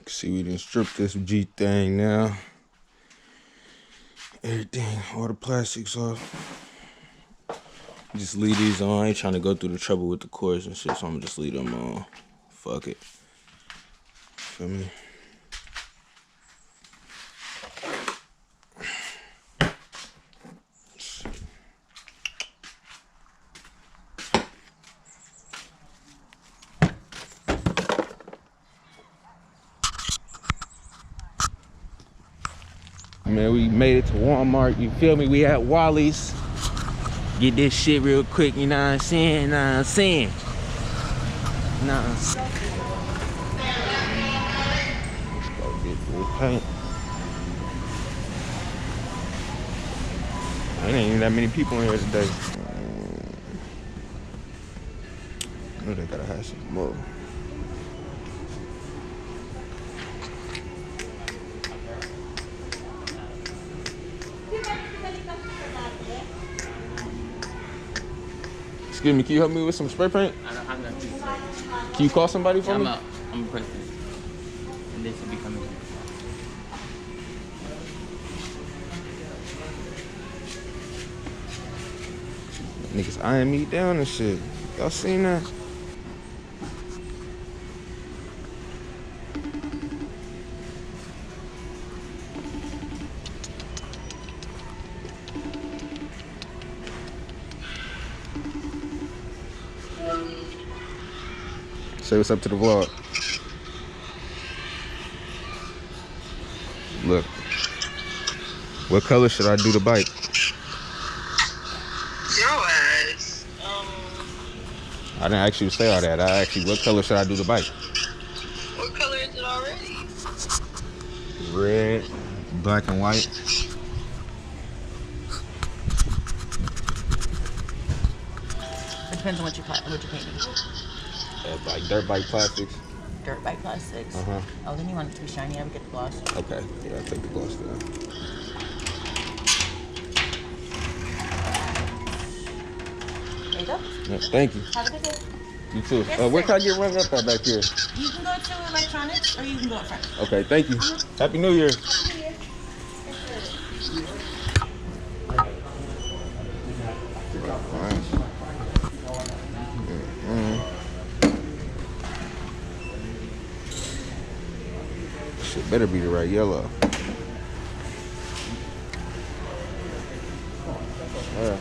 See, we done stripped this G thing now. Everything, all the plastics off. Just leave these on. I ain't trying to go through the trouble with the cords and shit, so I'm gonna just leave them on. Fuck it. Feel me? Man, we made it to Walmart, you feel me? We at Wally's. Get this shit real quick, you know what I'm saying? Nah. Let's go get this paint. There ain't even that many people in here today. I know they gotta have some more. Excuse me, can you help me with some spray paint? I'm not. Can you call somebody for me? I'm a person. And they should be coming. Niggas eyeing me down and shit. Y'all seen that? Say what's up to the vlog. Look. What color should I do the bike? Your ass. I didn't ask you to say all that. I asked you, what color should I do the bike? What color is it already? Red, black, and white. It depends on what you're painting. Like dirt bike plastics. Dirt bike plastics? Uh-huh. Oh, then you want it to be shiny. I would get the gloss. Okay, yeah, I'll take the gloss down. There you go. Yeah, thank you. Have a good day. You too. Yes, Where sir. can I get rung up at back here? You can go to electronics or you can go up front. Okay, thank you. Happy New Year. Shit better be the right yellow. Yeah.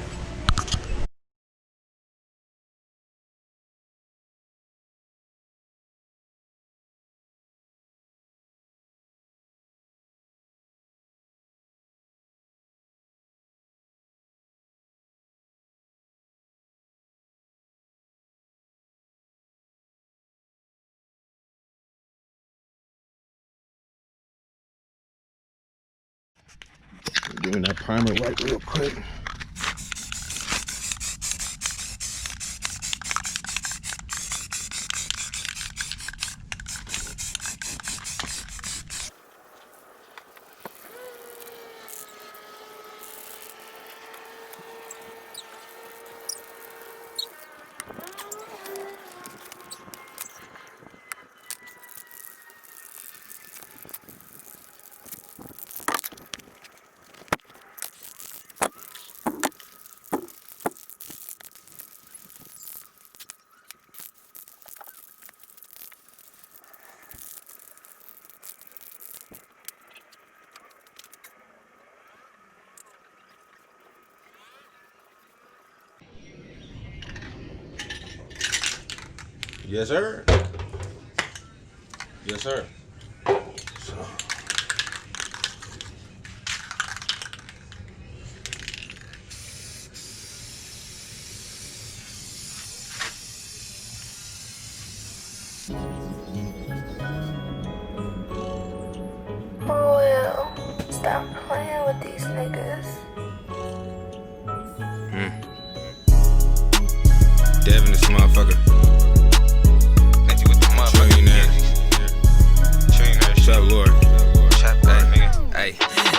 Give me that primer right real quick. Yes, sir. Yes, sir. So. Well, stop playing with these niggas. Devin, this motherfucker. What's up, Lord? Hey,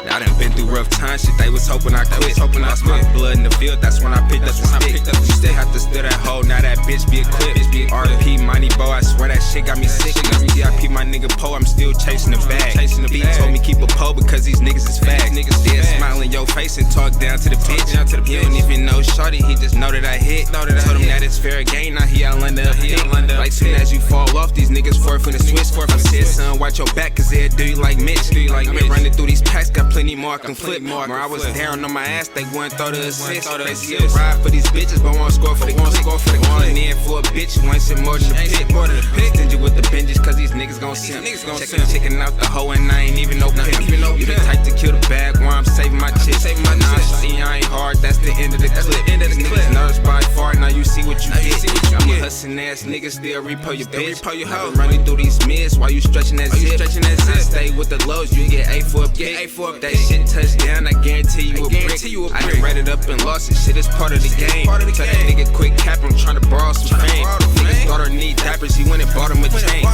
I done been through rough times, shit, they was hoping I quit. Lost my blood in the field, that's when I picked up the stick. You still have to steal that hoe, now that bitch be equipped. RP Mighty Bo, I swear that shit got me sick. CIP my nigga Poe, I'm still chasing the bag. B told me keep a Poe because these niggas is fags. Dead smile in your face and talk down to the bitch. He don't even know shorty, he just know that I hit. Told him that it's fair game, now he all under a pick. Like soon as you fall off, these niggas forfeit a switch. I said son, watch your back cause they'll do you like Mitch. I've been running through these packs, got plenty more I can flip. More I was down on my ass, they wouldn't throw the assist. They see a ride for these bitches, but won't score for the click. Going in for a bitch, you ain't shit more than the pit. Stingy with the binges cause these niggas gon' simp. Checking out the hoe and I ain't even no pimp. You the type to kill the bag while I'm saving my chips. Nah, see I ain't hard, that's the end of the clip. These niggas nervous by far, now you see what you get. I'm a hustling ass nigga, still repo your bitch. I've been running through these mids while you stretching that zip. I stay with the lows, you get A for a pick. That shit touchdown, I guarantee you a brick. I done read it up and lost it, shit is part of the game. Tell that nigga quick cap, I'm tryna borrow some fame. Niggas thought her need diapers, he went and bought him a chain.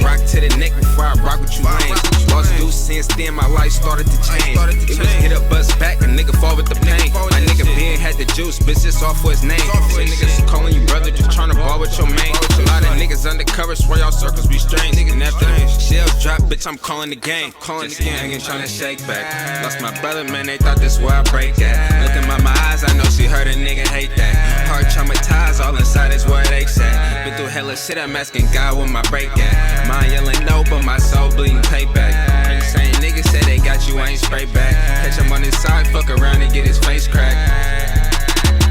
Rock to the neck before I rock with you lame. Lost due since then, my life started to change. It was hit a bus back, a nigga fall with the pain. My nigga Ben had the juice, bitch, it's off for his name. Say niggas calling you brother, just tryna ball with your main. A lot of niggas undercover, swear y'all circles be strange. And after the shells drop, bitch, I'm calling the game. Just hanging, tryna shake back. Lost my brother, man, they thought this where I break at. Look in my eyes, I know she heard a nigga hate that. Heart traumatized, all inside is where they at. Been through hella shit, I'm asking God where my break at. Mind yelling no, but my soul bleeding payback. And the same niggas say they got you, I ain't spray back. Catch him on his side, fuck around and get his face cracked.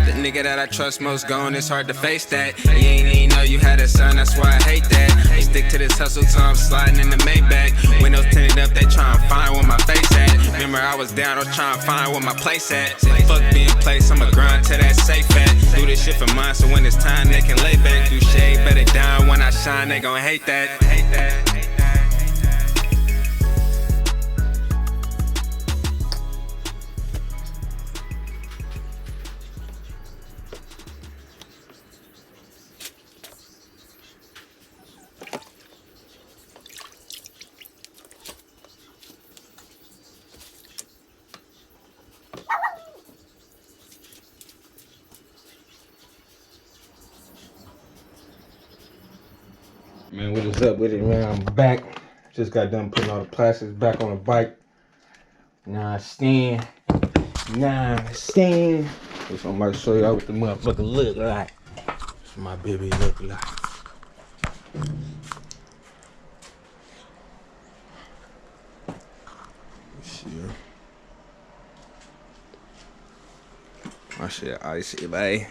The nigga that I trust most gone, it's hard to face that. You ain't even know you had a son, that's why I hate that. They stick to this hustle till I'm sliding in the Maybach. Windows tinted up, they tryna find where my face at. Remember I was down, I was tryna find where my place at. Say fuck being placed, I'ma grind to that safe at. Do this shit for mine, so when it's time they can lay back. Do shade, better down when I shine, they gon' hate that. Man, what is up with it, man? I'm back. Just got done putting all the plastics back on the bike. Now I stand. So I'm about to show y'all what the motherfucker look like. That's what my baby look like. Sure. My shit icy, babe.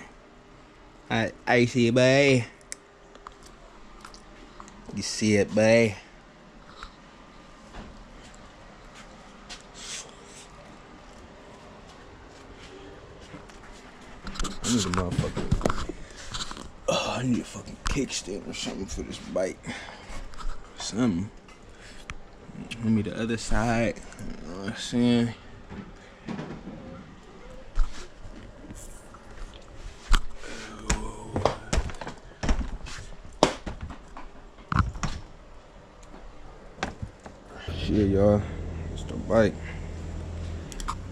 Icy, babe. You see it, babe? I need a motherfucker. Oh, I need a fucking kickstand or something for this bike. Something. Let me the other side. You know what I'm saying? Shit, y'all. It's the bike.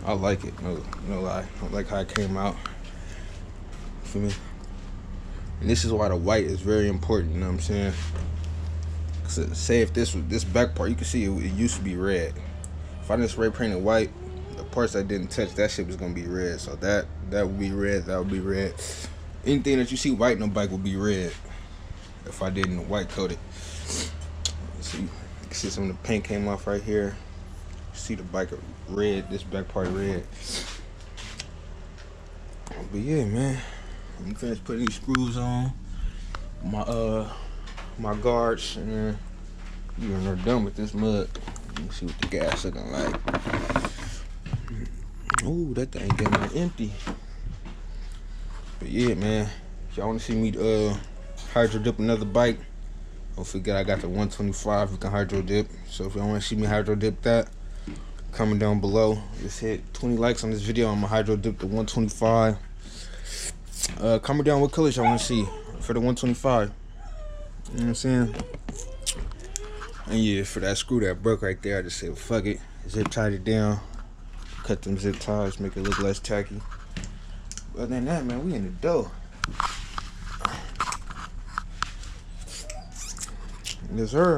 I like it. No lie. I like how it came out. For me. And this is why the white is very important, you know what I'm saying? Say if this back part, you can see it used to be red. If I didn't spray paint it white, the parts I didn't touch, that shit was gonna be red. So that would be red, that would be red. Anything that you see white on the bike will be red if I didn't white coat it. See, you can see some of the paint came off right here. See the bike red, this back part red. But yeah, man, I'm finished putting these screws on. My guards, and we're done with this mud. Let me see what the gas looking like. Ooh, that thing getting empty. But yeah, man, if y'all want to see me hydro dip another bike, don't forget I got the 125 you can hydro dip. So if y'all want to see me hydro dip that, comment down below. Just hit 20 likes on this video. I'm gonna hydro dip the 125. Comment down what colors y'all want to see for the 125. You know what I'm saying? And yeah, for that screw that broke right there, I just said fuck it, zip tied it down, cut them zip ties, make it look less tacky. Other than that, man, we in the dough. Yes, sir.